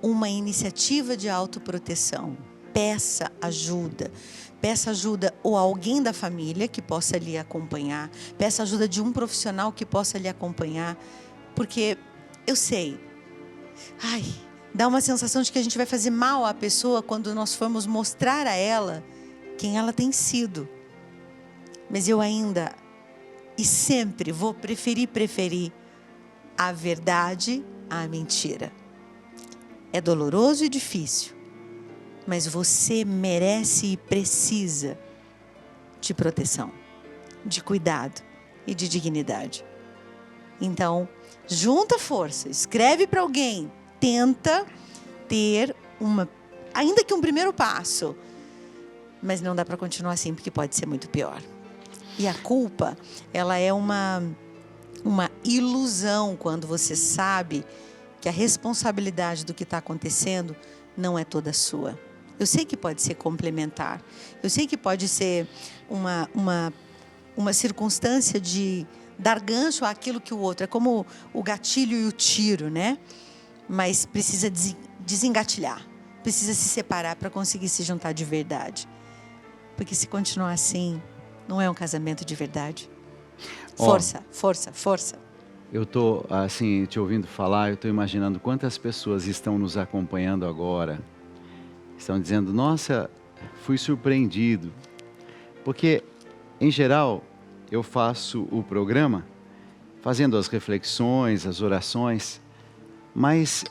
uma iniciativa de autoproteção. Peça ajuda ou a alguém da família que possa lhe acompanhar, peça ajuda de um profissional que possa lhe acompanhar, porque eu sei, dá uma sensação de que a gente vai fazer mal à pessoa quando nós formos mostrar a ela quem ela tem sido. Mas eu ainda e sempre vou preferir a verdade à mentira. É doloroso e difícil, mas você merece e precisa de proteção, de cuidado e de dignidade. Então, junta força, escreve para alguém, tenta ter ainda que um primeiro passo, mas não dá para continuar assim, porque pode ser muito pior. E a culpa, ela é uma ilusão quando você sabe que a responsabilidade do que está acontecendo não é toda sua. Eu sei que pode ser complementar, eu sei que pode ser uma circunstância de dar gancho àquilo que o outro, é como o gatilho e o tiro, né? Mas precisa desengatilhar, precisa se separar para conseguir se juntar de verdade. Porque se continuar assim, não é um casamento de verdade. Força, força, força. Eu estou, assim, te ouvindo falar, eu estou imaginando quantas pessoas estão nos acompanhando agora. Estão dizendo, nossa, fui surpreendido. Porque, em geral, eu faço o programa fazendo as reflexões, as orações, mas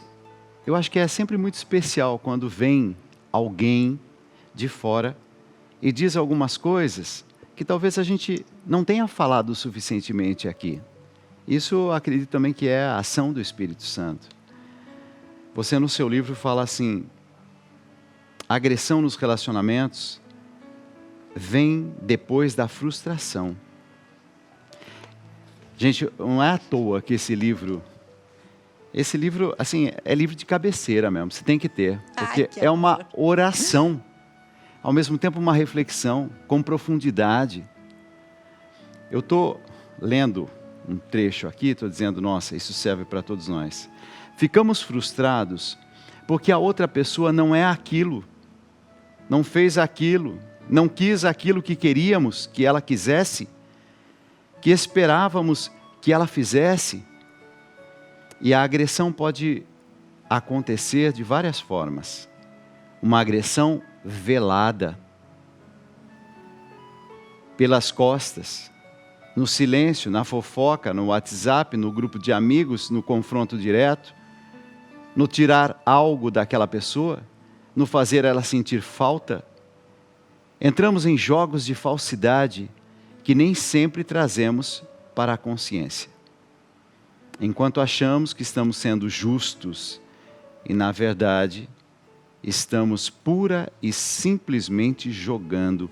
eu acho que é sempre muito especial quando vem alguém de fora e diz algumas coisas que talvez a gente não tenha falado suficientemente aqui. Isso eu acredito também que é a ação do Espírito Santo. Você no seu livro fala assim, agressão nos relacionamentos vem depois da frustração. Gente, não é à toa que esse livro, assim, é livro de cabeceira mesmo, você tem que ter, porque é uma oração, ao mesmo tempo uma reflexão com profundidade. Eu estou lendo um trecho aqui, estou dizendo, nossa, isso serve para todos nós. Ficamos frustrados porque a outra pessoa não é aquilo, não fez aquilo, não quis aquilo que queríamos que ela quisesse, que esperávamos que ela fizesse. E a agressão pode acontecer de várias formas. Uma agressão velada, pelas costas, no silêncio, na fofoca, no WhatsApp, no grupo de amigos, no confronto direto, no tirar algo daquela pessoa, no fazer ela sentir falta. Entramos em jogos de falsidade que nem sempre trazemos para a consciência. Enquanto achamos que estamos sendo justos e, na verdade, estamos pura e simplesmente jogando.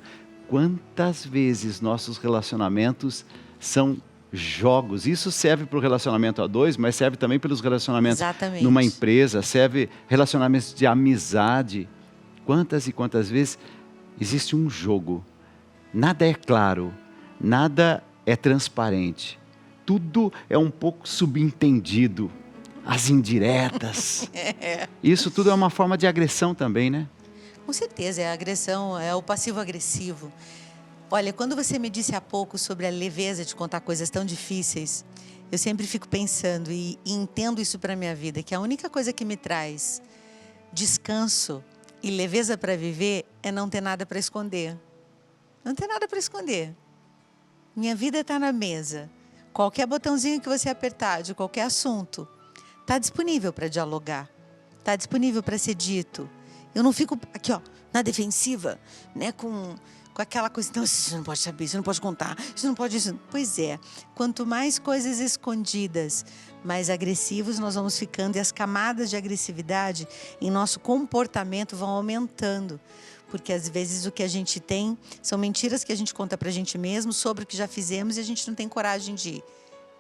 Quantas vezes nossos relacionamentos são jogos? Isso serve para o relacionamento a dois, mas serve também pelos relacionamentos numa empresa, serve relacionamentos de amizade. Quantas e quantas vezes existe um jogo? Nada é claro, nada é transparente. Tudo é um pouco subentendido. As indiretas. Isso tudo é uma forma de agressão também, né? Com certeza, é a agressão, é o passivo-agressivo. Olha, quando você me disse há pouco sobre a leveza de contar coisas tão difíceis, eu sempre fico pensando e entendo isso para a minha vida, que a única coisa que me traz descanso e leveza para viver é não ter nada para esconder. Não ter nada para esconder. Minha vida está na mesa. Qualquer botãozinho que você apertar de qualquer assunto, está disponível para dialogar. Está disponível para ser dito. Eu não fico aqui, ó, na defensiva, né, com aquela coisa, não, você não pode saber, você não pode contar, você não pode isso. Pois é, quanto mais coisas escondidas, mais agressivos nós vamos ficando e as camadas de agressividade em nosso comportamento vão aumentando. Porque às vezes o que a gente tem são mentiras que a gente conta pra gente mesmo sobre o que já fizemos e a gente não tem coragem de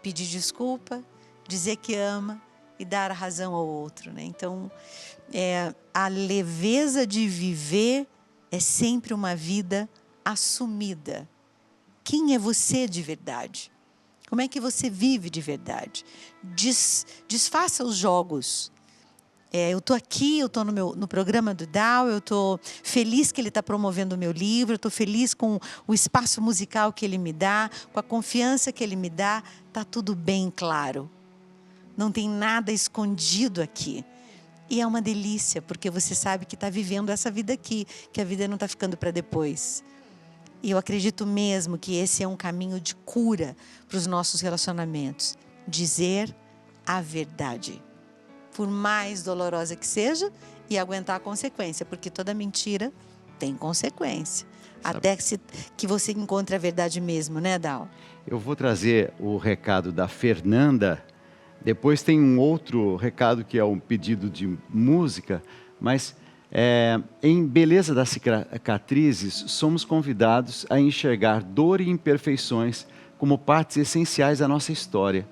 pedir desculpa, dizer que ama e dar a razão ao outro, né? Então, a leveza de viver é sempre uma vida assumida. Quem é você de verdade? Como é que você vive de verdade? Desfaça os jogos. Eu estou aqui, eu estou no programa do Dal, eu estou feliz que ele está promovendo o meu livro, eu estou feliz com o espaço musical que ele me dá, com a confiança que ele me dá. Está tudo bem claro. Não tem nada escondido aqui. E é uma delícia, porque você sabe que está vivendo essa vida aqui, que a vida não está ficando para depois. E eu acredito mesmo que esse é um caminho de cura para os nossos relacionamentos. Dizer a verdade. Por mais dolorosa que seja, e aguentar a consequência, porque toda mentira tem consequência. Sabe? Até que você encontre a verdade mesmo, né, Dal? Eu vou trazer o recado da Fernanda, depois tem um outro recado que é um pedido de música, mas em Beleza das Cicatrizes, somos convidados a enxergar dor e imperfeições como partes essenciais da nossa história.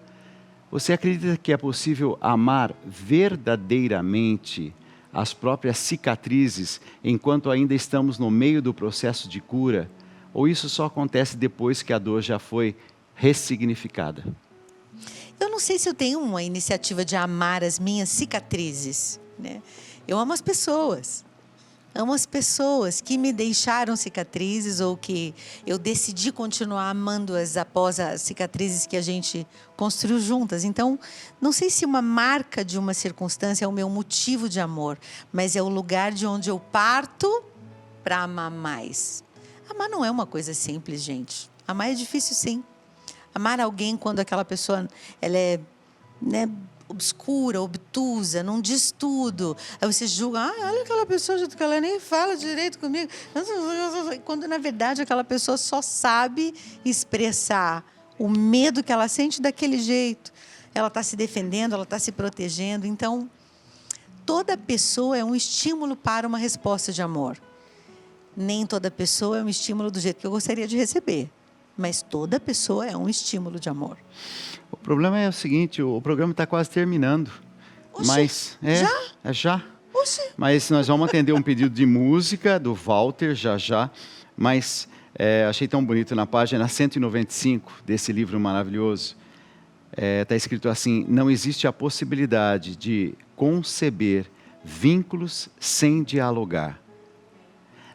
Você acredita que é possível amar verdadeiramente as próprias cicatrizes enquanto ainda estamos no meio do processo de cura? Ou isso só acontece depois que a dor já foi ressignificada? Eu não sei se eu tenho uma iniciativa de amar as minhas cicatrizes, né? Eu amo as pessoas. Amo as pessoas que me deixaram cicatrizes ou que eu decidi continuar amando-as após as cicatrizes que a gente construiu juntas. Então, não sei se uma marca de uma circunstância é o meu motivo de amor, mas é o lugar de onde eu parto para amar mais. Amar não é uma coisa simples, gente. Amar é difícil, sim. Amar alguém quando aquela pessoa ela é, né, obscura, obtusa, não diz tudo. Aí você julga, olha aquela pessoa que ela nem fala direito comigo. Quando, na verdade, aquela pessoa só sabe expressar o medo que ela sente daquele jeito. Ela está se defendendo, ela está se protegendo. Então, toda pessoa é um estímulo para uma resposta de amor. Nem toda pessoa é um estímulo do jeito que eu gostaria de receber, mas toda pessoa é um estímulo de amor. O problema é o seguinte, o programa está quase terminando. Oxi, Mas já. Oxi. Mas nós vamos atender um pedido de música do Walter já. Mas achei tão bonito na página 195 desse livro maravilhoso. Está escrito assim: não existe a possibilidade de conceber vínculos sem dialogar.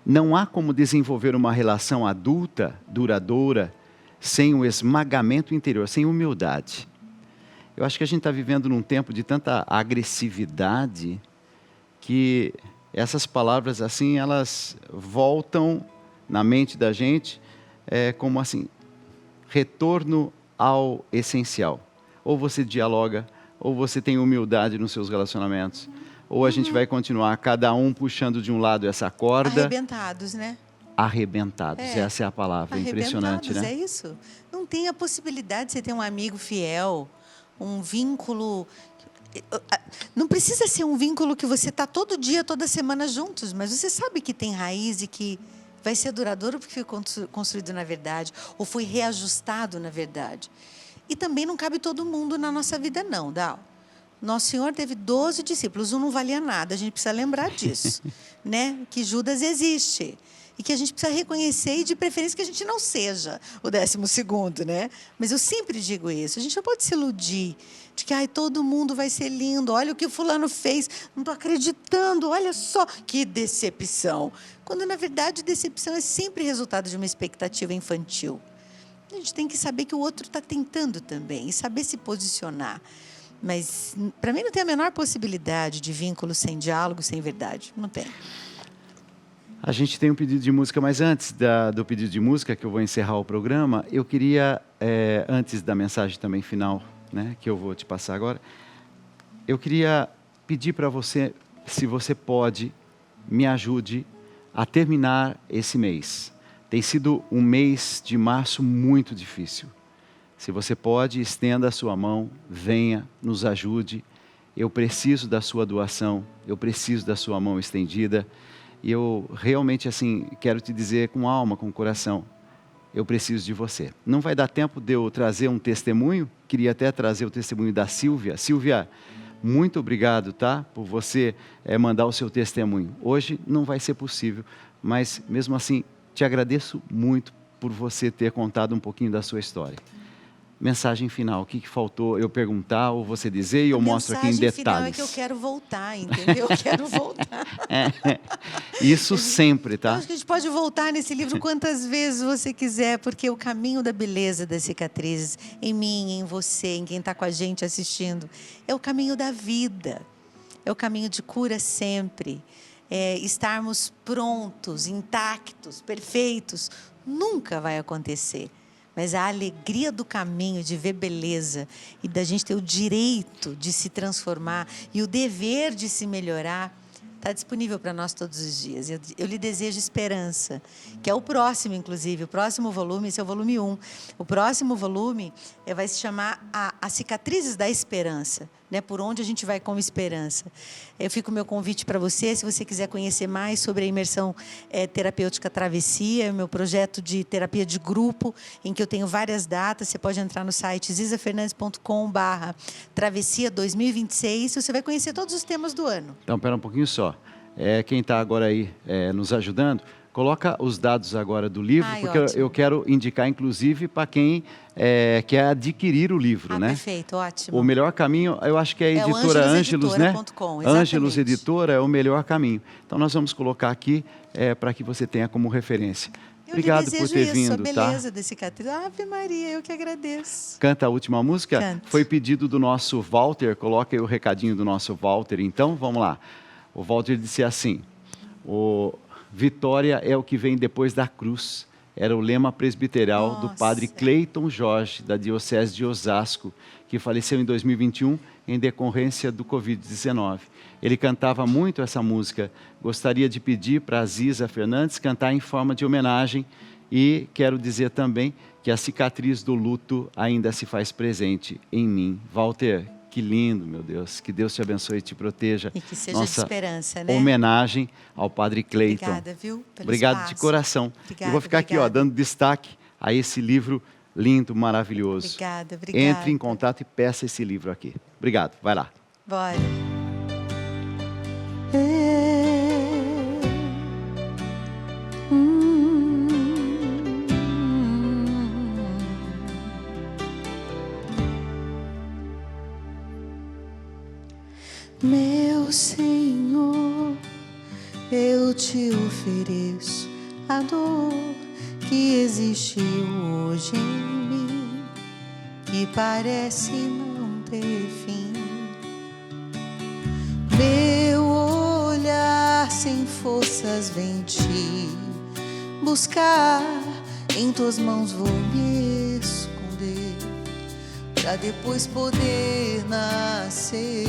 Não há como desenvolver uma relação adulta, duradoura, sem o esmagamento interior, sem humildade. Eu acho que a gente está vivendo num tempo de tanta agressividade que essas palavras assim, elas voltam na mente da gente como assim, retorno ao essencial. Ou você dialoga, ou você tem humildade nos seus relacionamentos, ou a gente vai continuar cada um puxando de um lado essa corda. Arrebentados, né? Arrebentados, essa é a palavra, impressionante, né? É isso. Não tem a possibilidade de você ter um amigo fiel, um vínculo. Não precisa ser um vínculo que você está todo dia, toda semana juntos, mas você sabe que tem raiz e que vai ser duradouro porque foi construído na verdade, ou foi reajustado na verdade. E também não cabe todo mundo na nossa vida, não, Dal. Nosso Senhor teve 12 discípulos, um não valia nada, a gente precisa lembrar disso, né? Que Judas existe. E que a gente precisa reconhecer, e de preferência que a gente não seja o 12º, né? Mas eu sempre digo isso, a gente não pode se iludir de que todo mundo vai ser lindo, olha o que fulano fez, não estou acreditando, olha só, que decepção. Quando, na verdade, decepção é sempre resultado de uma expectativa infantil. A gente tem que saber que o outro está tentando também, e saber se posicionar. Mas, para mim, não tem a menor possibilidade de vínculo sem diálogo, sem verdade. Não tem. A gente tem um pedido de música, mas antes do pedido de música, que eu vou encerrar o programa, eu queria, antes da mensagem também final, né, que eu vou te passar agora, eu queria pedir para você, se você pode, me ajude a terminar esse mês. Tem sido um mês de março muito difícil. Se você pode, estenda a sua mão, venha, nos ajude. Eu preciso da sua doação, eu preciso da sua mão estendida. E eu realmente, assim, quero te dizer com alma, com coração, eu preciso de você. Não vai dar tempo de eu trazer um testemunho, queria até trazer o testemunho da Silvia. Silvia, muito obrigado, tá? Por você mandar o seu testemunho. Hoje não vai ser possível, mas mesmo assim, te agradeço muito por você ter contado um pouquinho da sua história. Mensagem final, o que faltou eu perguntar ou você dizer e eu mostro aqui em detalhes. A mensagem final é que eu quero voltar, entendeu? Eu quero voltar. Isso sempre, tá? Eu acho que a gente pode voltar nesse livro quantas vezes você quiser, porque o caminho da beleza das cicatrizes, em mim, em você, em quem está com a gente assistindo, é o caminho da vida, é o caminho de cura sempre. Estarmos prontos, intactos, perfeitos, nunca vai acontecer. Mas a alegria do caminho, de ver beleza e da gente ter o direito de se transformar e o dever de se melhorar, está disponível para nós todos os dias. Eu lhe desejo esperança, que é o próximo, inclusive. O próximo volume, esse é o volume 1. O próximo volume vai se chamar As Cicatrizes da Esperança, né? Por onde a gente vai com esperança. Eu fico o meu convite para você, se você quiser conhecer mais sobre a imersão terapêutica Travessia, meu projeto de terapia de grupo, em que eu tenho várias datas, você pode entrar no site zizafernandes.com/travessia 2026, você vai conhecer todos os temas do ano. Então, espera um pouquinho só. Quem está agora aí nos ajudando, coloca os dados agora do livro, porque eu quero indicar, inclusive, para quem quer adquirir o livro, né? Perfeito, ótimo. O melhor caminho, eu acho que é a editora Ângelos, né? Ângelos Editora é o melhor caminho. Então, nós vamos colocar aqui para que você tenha como referência. Obrigado por ter vindo, a beleza da cicatriz. Ave Maria, eu que agradeço. Canta a última música? Canto. Foi pedido do nosso Walter, coloca aí o recadinho do nosso Walter. Então, vamos lá. O Walter disse assim, Vitória é o que vem depois da cruz. Era o lema presbiteral do padre Cleiton Jorge, da Diocese de Osasco, que faleceu em 2021 em decorrência do Covid-19. Ele cantava muito essa música. Gostaria de pedir para a Ziza Fernandes cantar em forma de homenagem e quero dizer também que a cicatriz do luto ainda se faz presente em mim. Walter, Que lindo, meu Deus. Que Deus te abençoe e te proteja. E que seja de Nossa esperança, né? homenagem ao Padre Cleiton. Obrigada, viu? Pelo Obrigado de espaço. coração. Obrigada, Eu vou ficar aqui, ó, obrigada. dando destaque a esse livro lindo, maravilhoso. Obrigada, obrigada. Entre em contato e peça esse livro aqui. Obrigado. Vai lá. Bora. Meu Senhor, eu te ofereço a dor que existe hoje em mim, que parece não ter fim. Meu olhar sem forças vem te buscar, em tuas mãos vou me esconder, pra depois poder nascer.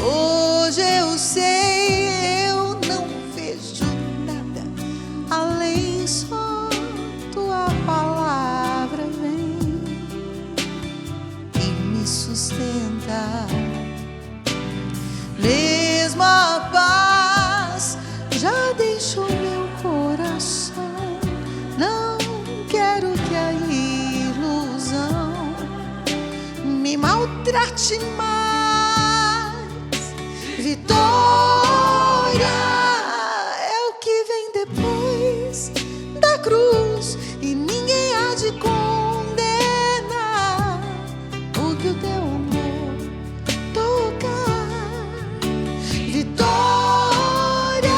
Hoje eu sei, eu não vejo nada além só tua palavra vem e me sustenta. Mesmo a paz já deixou meu coração. Não quero que a ilusão me maltrate mais. Vitória é o que vem depois da cruz, e ninguém há de condenar o que o teu amor tocar. Vitória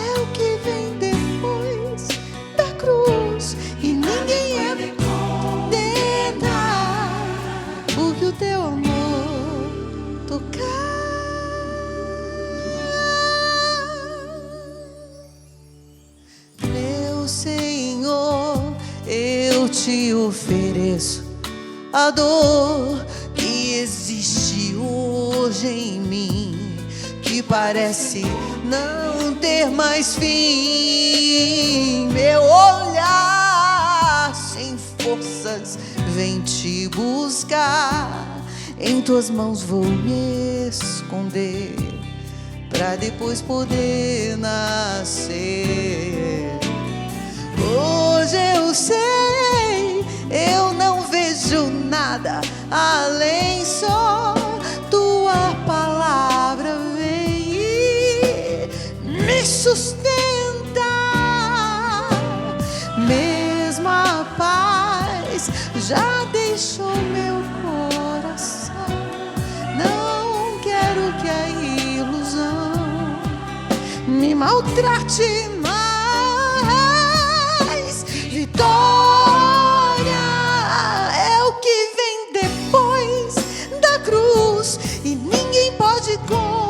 é o que vem depois da cruz, e ninguém há de condenar o que o teu amor tocar. Senhor, eu te ofereço a dor que existe hoje em mim, que parece não ter mais fim. Meu olhar sem forças vem te buscar, em tuas mãos vou me esconder, pra depois poder nascer. Hoje eu sei, eu não vejo nada além só tua palavra vem e me sustenta. Mesmo a paz já deixou meu coração. Não quero que a ilusão me maltrate mais. Vitória é o que vem depois da cruz, e ninguém pode condenar